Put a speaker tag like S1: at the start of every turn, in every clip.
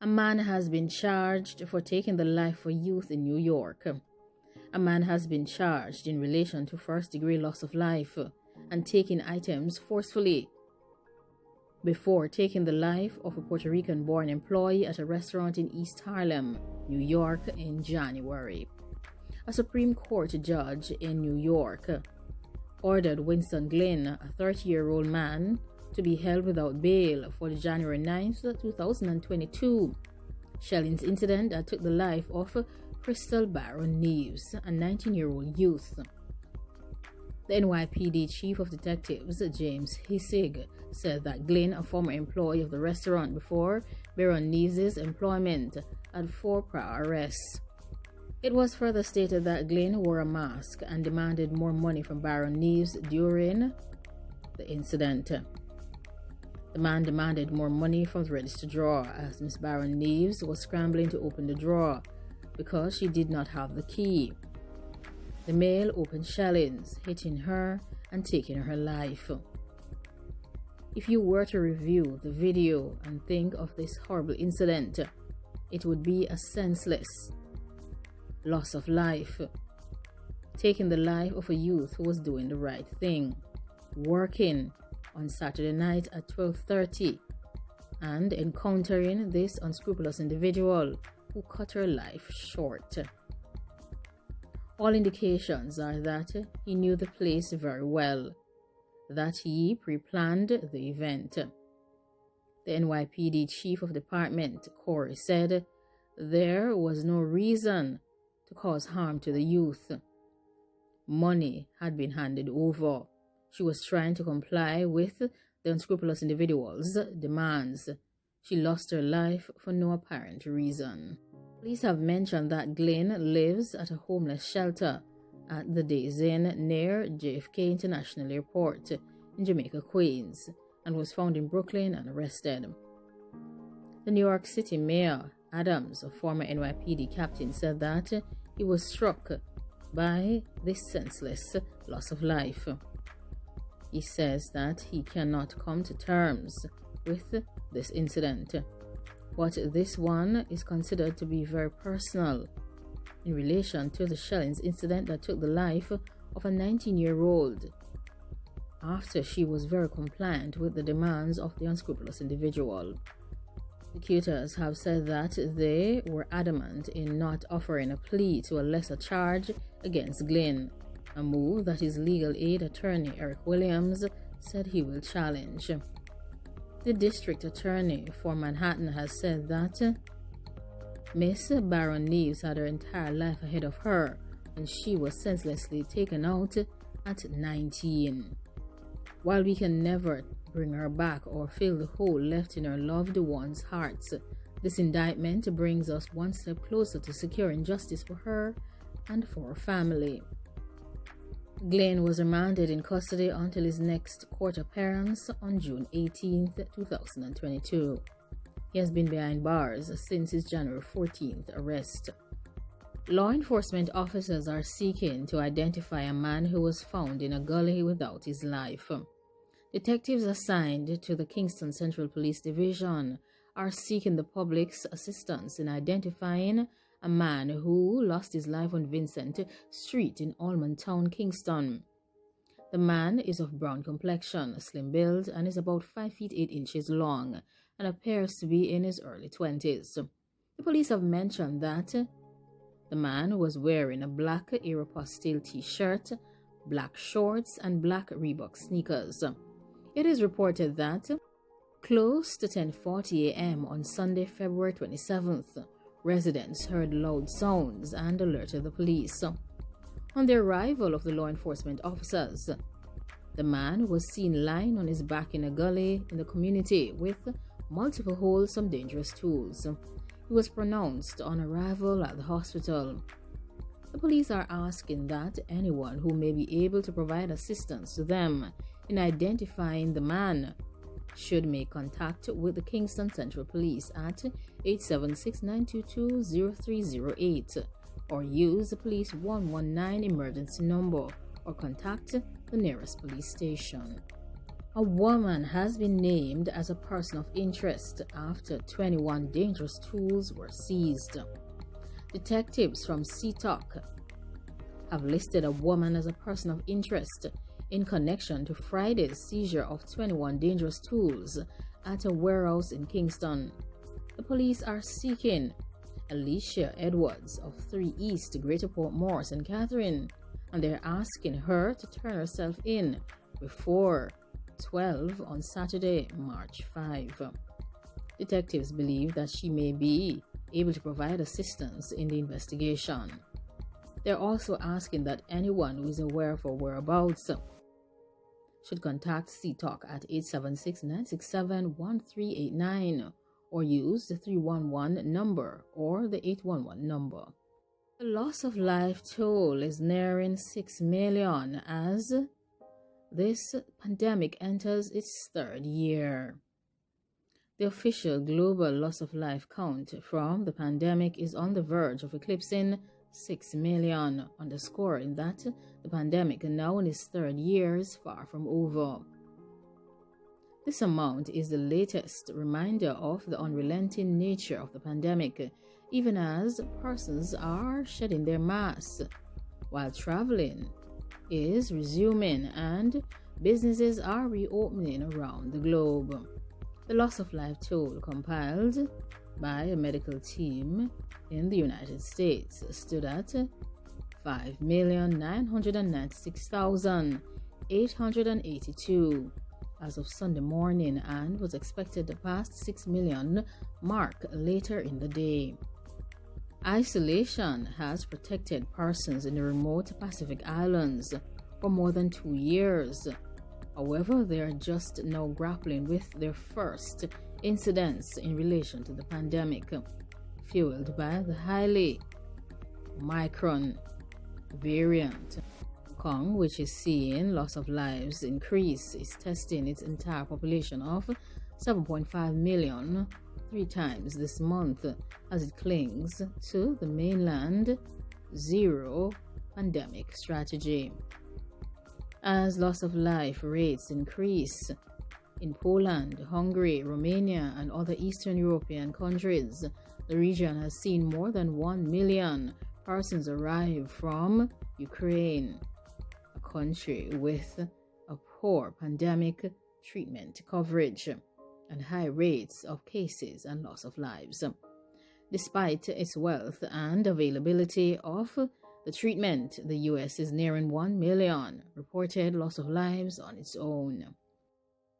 S1: A man has been charged for taking the life of youth in New York. A man has been charged in relation to first-degree loss of life and taking items forcefully before taking the life of a Puerto Rican-born employee at a restaurant in East Harlem, New York in January. A Supreme Court judge in New York ordered Winston Glynn, a 30-year-old man, to be held without bail for the January 9, 2022 shellings incident that took the life of Crystal Baron Neves, a 19-year-old youth. The NYPD Chief of Detectives, James Hissig, said that Glynn, a former employee of the restaurant before Baron Neves' employment, had 4 prior arrests. It was further stated that Glynn wore a mask and demanded more money from Baron Neves during the incident. The man demanded more money from the register drawer as Miss Baron Neves was scrambling to open the drawer because she did not have the key. The male opened shellings, hitting her and taking her life. If you were to review the video and think of this horrible incident, it would be a senseless loss of life. Taking the life of a youth who was doing the right thing, working on Saturday night at 12:30 and encountering this unscrupulous individual who cut her life short. All indications are that he knew the place very well, that he pre-planned the event. The NYPD Chief of Department, Corey, said there was no reason to cause harm to the youth. Money had been handed over. She was trying to comply with the unscrupulous individual's demands. She lost her life for no apparent reason. Police have mentioned that Glynn lives at a homeless shelter at the Days Inn near JFK International Airport in Jamaica, Queens, and was found in Brooklyn and arrested. The New York City Mayor, Adams, a former NYPD captain, said that he was struck by this senseless loss of life. He says that he cannot come to terms with this incident, but this one is considered to be very personal in relation to the shellings incident that took the life of a 19-year-old after she was very compliant with the demands of the unscrupulous individual. Prosecutors have said that they were adamant in not offering a plea to a lesser charge against Glynn, a move that his legal aid attorney Eric Williams said he will challenge. The district attorney for Manhattan has said that Miss Baron Neves had her entire life ahead of her when she was senselessly taken out at 19. While we can never bring her back or fill the hole left in her loved ones' hearts, this indictment brings us one step closer to securing justice for her and for her family. Glynn was remanded in custody until his next court appearance on June 18, 2022. He has been behind bars since his January 14th arrest. Law enforcement officers are seeking to identify a man who was found in a gully without his life. Detectives assigned to the Kingston Central Police Division are seeking the public's assistance in identifying a man who lost his life on Vincent Street in Allman Town, Kingston. The man is of brown complexion, slim build, and is about 5 feet 8 inches long and appears to be in his early 20s. The police have mentioned that the man was wearing a black Aeropostale t-shirt, black shorts, and black Reebok sneakers. It is reported that close to 10:40 a.m. on Sunday, February 27th, residents heard loud sounds and alerted the police. On the arrival of the law enforcement officers, the man was seen lying on his back in a gully in the community with multiple holes, some dangerous tools. He was pronounced on arrival at the hospital. The police are asking that anyone who may be able to provide assistance to them in identifying the man should make contact with the Kingston Central Police at 876-922-0308 or use the police 119 emergency number or contact the nearest police station. A woman has been named as a person of interest after 21 dangerous tools were seized. Detectives from CTOC have listed a woman as a person of interest in connection to Friday's seizure of 21 dangerous tools at a warehouse in Kingston. The police are seeking Alicia Edwards of 3 East, Greater Port Morris and Catherine, and they're asking her to turn herself in before 12 on Saturday, March 5. Detectives believe that she may be able to provide assistance in the investigation. They're also asking that anyone who is aware of her whereabouts should contact CTOC at 876-967-1389 or use the 311 number or the 811 number. The loss of life toll is nearing 6 million as this pandemic enters its 3rd year. The official global loss of life count from the pandemic is on the verge of eclipsing 6 million, underscoring that the pandemic, now in its 3rd year, is far from over. This amount is the latest reminder of the unrelenting nature of the pandemic, even as persons are shedding their masks, while traveling is resuming and businesses are reopening around the globe. The loss of life toll compiled by a medical team in the United States stood at 5,996,882 as of Sunday morning and was expected to pass the 6 million mark later in the day. Isolation has protected persons in the remote Pacific Islands for more than 2 years. However, they are just now grappling with their first incidents in relation to the pandemic, fueled by the highly Omicron variant. Hong Kong, which is seeing loss of lives increase, is testing its entire population of 7.5 million 3 times this month as it clings to the mainland zero pandemic strategy. As loss of life rates increase in Poland, Hungary, Romania, and other Eastern European countries, the region has seen more than 1 million persons arrive from Ukraine, a country with a poor pandemic treatment coverage and high rates of cases and loss of lives. Despite its wealth and availability of the treatment, the U.S. is nearing 1 million reported loss of lives on its own.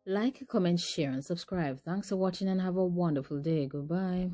S1: Like, comment, share, and subscribe. Thanks for watching and have a wonderful day. Goodbye.